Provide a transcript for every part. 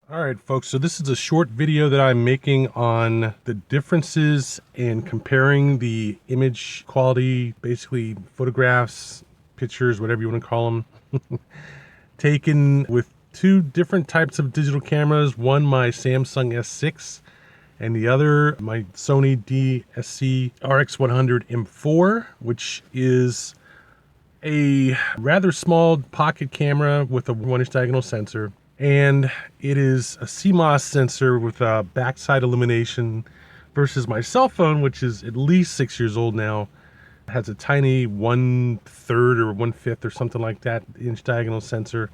All right, folks, so this is a short video that I'm making on the differences in comparing the image quality, basically photographs, pictures, whatever you want to call them, taken with two different types of digital cameras. One, my Samsung S6, and the other, my Sony DSC RX100M4, which is a rather small pocket camera with a 1-inch diagonal sensor. And it is a CMOS sensor with a backside illumination versus my cell phone, which is at least 6 years old now. It has a tiny 1/3 or 1/5 or something like that inch diagonal sensor.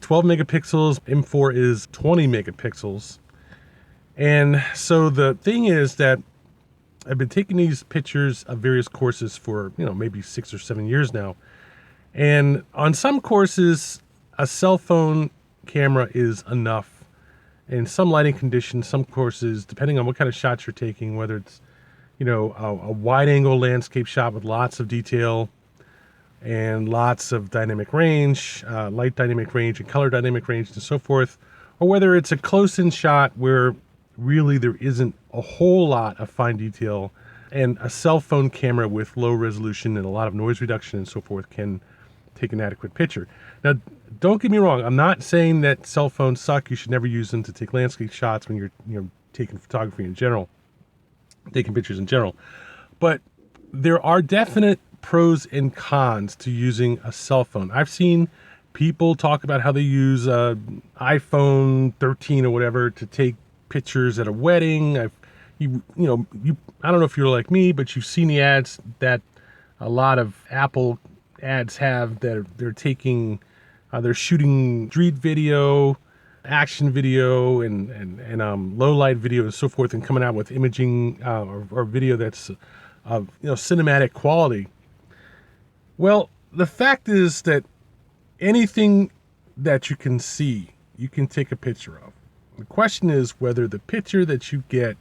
12 megapixels, M4 is 20 megapixels. And so the thing is that I've been taking these pictures of various courses for, maybe 6 or 7 years now. And on some courses, a cell phone camera is enough. In some lighting conditions, some courses, depending on what kind of shots you're taking, whether it's, a wide angle landscape shot with lots of detail and lots of dynamic range, light dynamic range and color dynamic range and so forth, or whether it's a close-in shot where really there isn't a whole lot of fine detail, and a cell phone camera with low resolution and a lot of noise reduction and so forth can take an adequate picture. Now, don't get me wrong. I'm not saying that cell phones suck. You should never use them to take landscape shots when you're taking photography in general, taking pictures in general. But there are definite pros and cons to using a cell phone. I've seen people talk about how they use iPhone 13 or whatever to take pictures at a wedding. I don't know if you're like me, but you've seen the ads that a lot of Apple ads have that they're taking, they're shooting street video, action video, and low light video and so forth, and coming out with imaging or video that's of cinematic quality. Well, the fact is that anything that you can see, you can take a picture of. The question is whether the picture that you get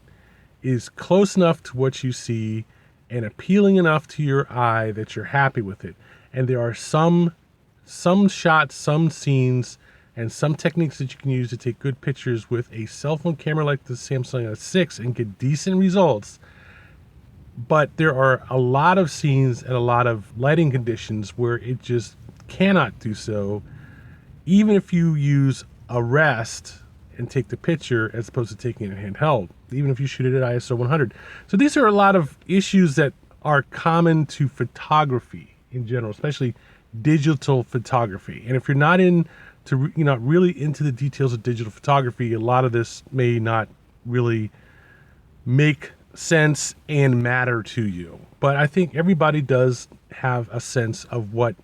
is close enough to what you see and appealing enough to your eye that you're happy with it. And there are some shots, some scenes, and some techniques that you can use to take good pictures with a cell phone camera like the Samsung S6 and get decent results. But there are a lot of scenes and a lot of lighting conditions where it just cannot do so, even if you use a rest and take the picture as opposed to taking it handheld, even if you shoot it at ISO 100. So these are a lot of issues that are common to photography in general, especially digital photography. And if you're not really into the details of digital photography, a lot of this may not really make sense and matter to you. But I think everybody does have a sense of what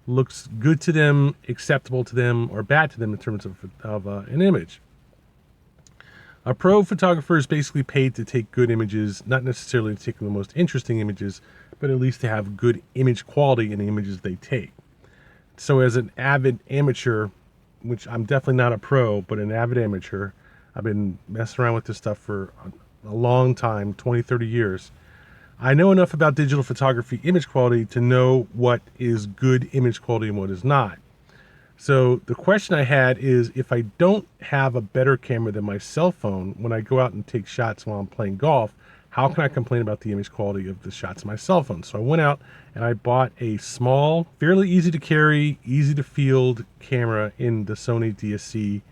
looks good to them, acceptable to them, or bad to them in terms of an image. A pro photographer is basically paid to take good images, not necessarily to take the most interesting images, but at least to have good image quality in the images they take. So as an avid amateur, which I'm definitely not a pro, but an avid amateur, I've been messing around with this stuff for a long time, 20, 30 years. I know enough about digital photography image quality to know what is good image quality and what is not. So the question I had is, if I don't have a better camera than my cell phone when I go out and take shots while I'm playing golf, how can I complain about the image quality of the shots on my cell phone? So I went out and I bought a small, fairly easy to carry, easy to field camera in the Sony DSC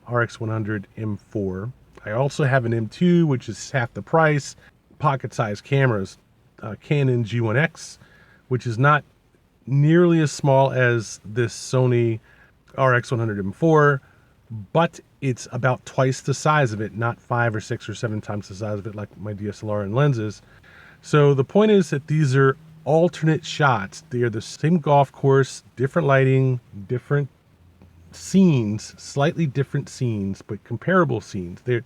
RX100M4. I also have an M2, which is half the price, pocket-sized cameras. Canon G1X, which is not nearly as small as this Sony RX100M4, but it's about twice the size of it, not 5 or 6 or 7 times the size of it like my DSLR and lenses. So the point is that these are alternate shots. They are the same golf course, different lighting, different scenes, slightly different scenes, but comparable scenes. They're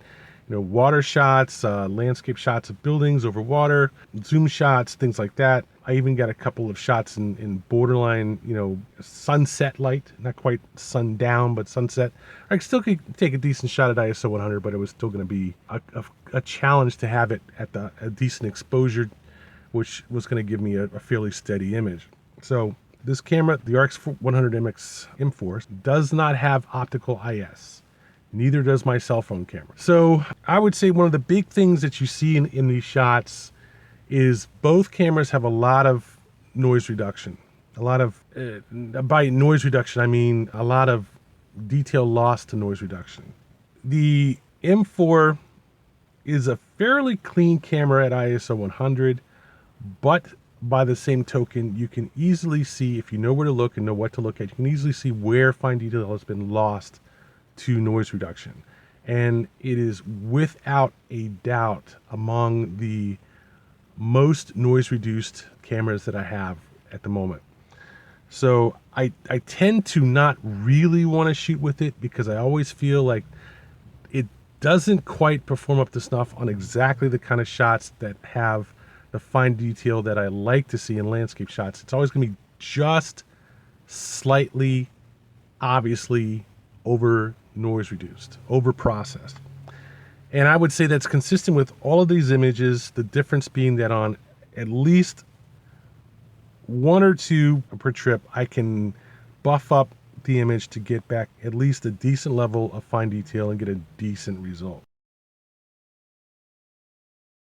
water shots, landscape shots of buildings over water, zoom shots, things like that. I even got a couple of shots in borderline, sunset light, not quite sundown, but sunset. I still could take a decent shot at ISO 100, but it was still going to be a challenge to have it at a decent exposure, which was going to give me a fairly steady image. So this camera, the RX100M4, does not have optical IS. Neither does my cell phone camera. So I would say one of the big things that you see in these shots is both cameras have a lot of noise reduction. A lot of, by noise reduction, I mean a lot of detail loss to noise reduction. The M4 is a fairly clean camera at ISO 100, but by the same token, you can easily see, if you know where to look and know what to look at, you can easily see where fine detail has been lost to noise reduction. And it is without a doubt among the most noise reduced cameras that I have at the moment. So I tend to not really want to shoot with it because I always feel like it doesn't quite perform up to snuff on exactly the kind of shots that have the fine detail that I like to see in landscape shots. It's always going to be just slightly, obviously, over noise reduced, over processed. And I would say that's consistent with all of these images, the difference being that on at least one or two per trip, I can buff up the image to get back at least a decent level of fine detail and get a decent result.